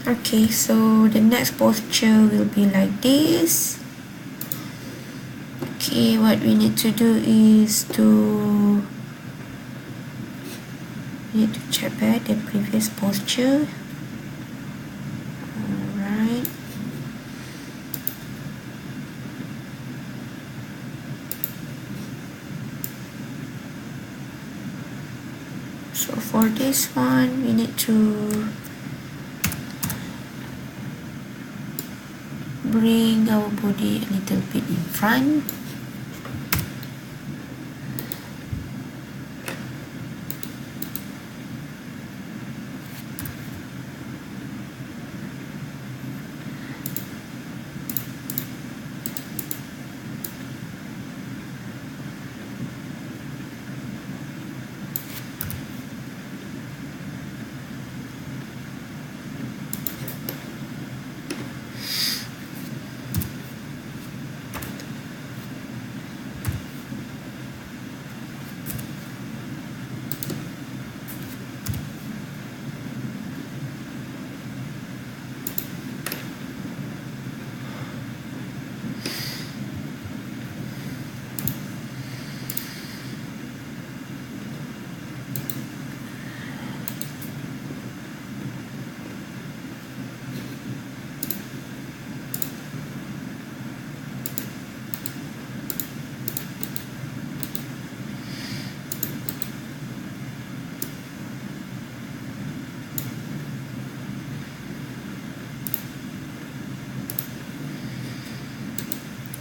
Okay, so the next posture will be like this. Okay, what we need to do is to check back the previous posture. Alright. So for this one, we need to bring our body a little bit in front.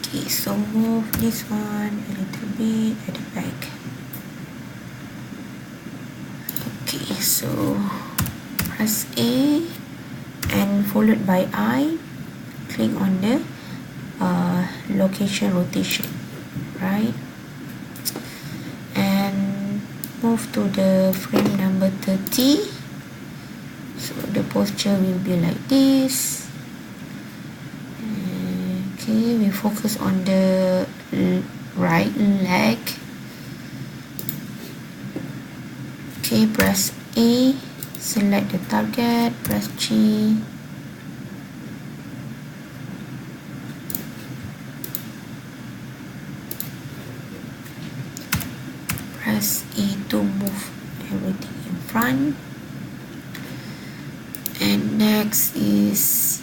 Okay, so move this one a little bit at the back. Okay, so press A and followed by I. Click on the location rotation, right? And move to the frame number 30. So the posture will be like this. Okay, we focus on the right leg. Okay, press A, select the target, press G. Press E to move everything in front. And next is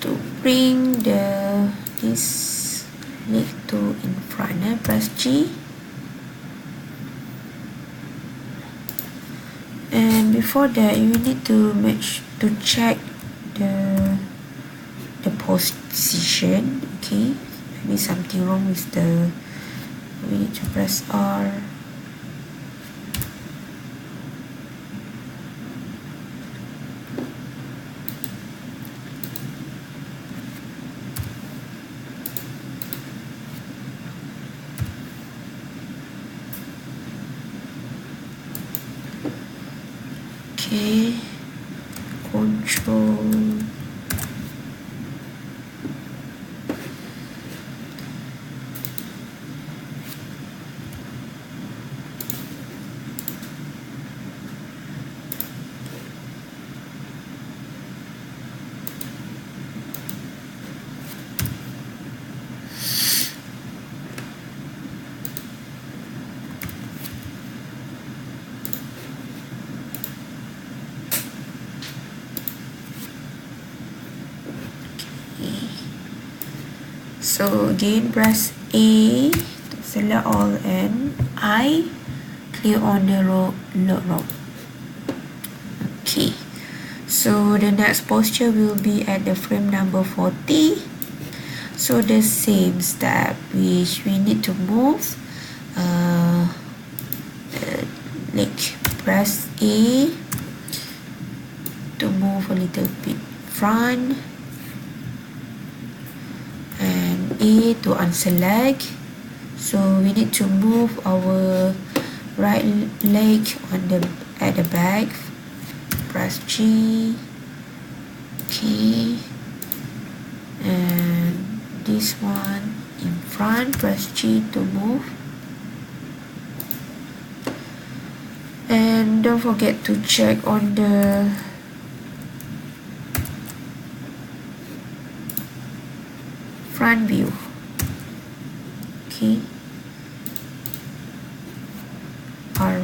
to bring this leg to in front. Press G. And before that, you need to check the position. Okay, maybe something wrong with the. We need to press R. Okay, control. So again, press A to select all and I clear on the load rope. Okay, so the next posture will be at the frame number 40. So the same step, which we need to move leg. Press A to move a little bit front. A to unselect. So we need to move our right leg at the back. Press G. Okay, and this one in front. Press G to move. And don't forget to check on the front view. Okay, R.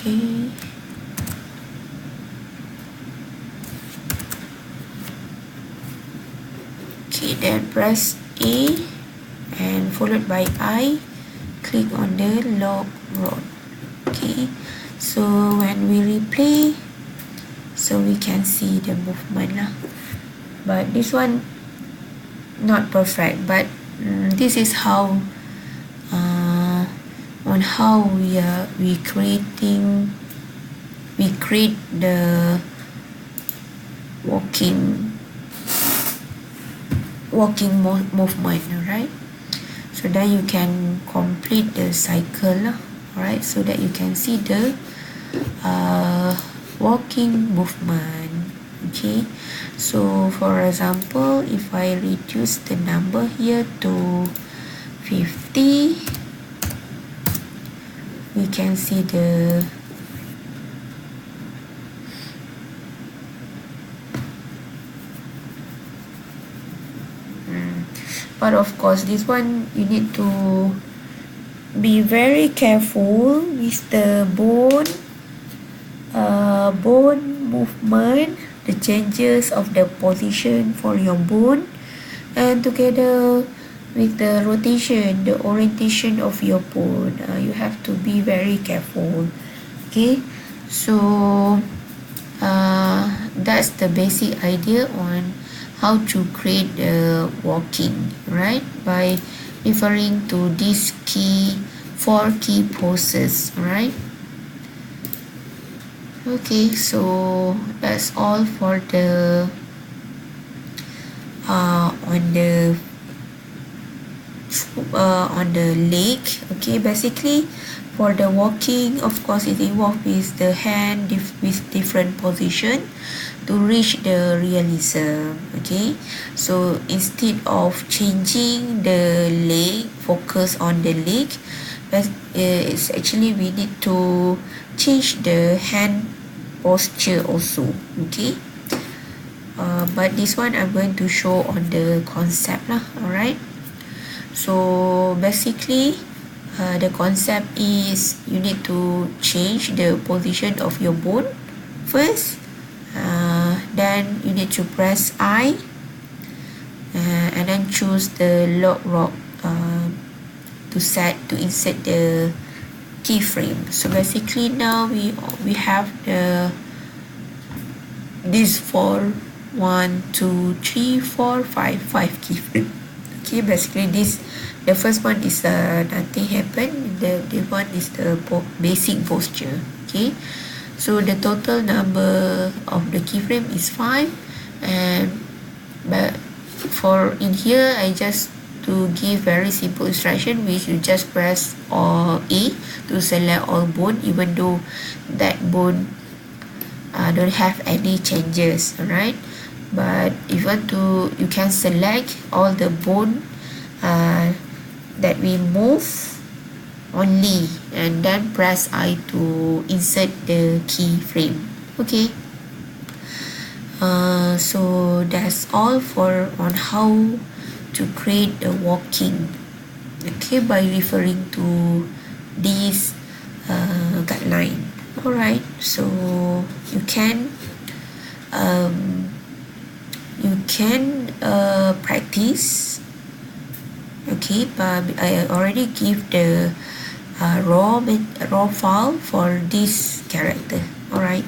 Okay. Okay, then press A and followed by I, click on the log road. Okay, so when we replay, so we can see the movement lah. But this one not perfect, but this is how on how we create the walking movement, right? So that you can complete the cycle, right? So that you can see the walking movement. Okay, so for example, if I reduce the number here to 50, we can see the but of course this one you need to be very careful with the bone movement, the changes of the position for your bone, and together with the rotation, the orientation of your bone. You have to be very careful. Okay, so that's the basic idea on how to create the walking, right? By referring to these four key poses, right? Okay, so that's all for the on the leg. Okay, basically for the walking, of course it involves with the hand with different position to reach the realism. Okay, so instead of changing the leg, focus on the leg, but it's actually we need to change the hand posture also. Okay, but this one I'm going to show on the concept lah. Alright, so basically the concept is you need to change the position of your bone first, then you need to press I, and then choose the lock rock to insert the keyframe. So basically now we have these 4 1 2 3 4 5 keyframe. Okay, basically the first one is nothing happened, the one is the basic posture. Okay, so the total number of the keyframe is 5, and but for in here I just to give very simple instruction, which you just press A to select all bone, even though that bone don't have any changes. Alright, but if you want to, you can select all the bone that we move only, and then press I to insert the keyframe. Okay, so that's all for on how to create the walking. Okay, by referring to this guideline. Alright, so you can practice. Okay, but I already give the raw file for this character. Alright.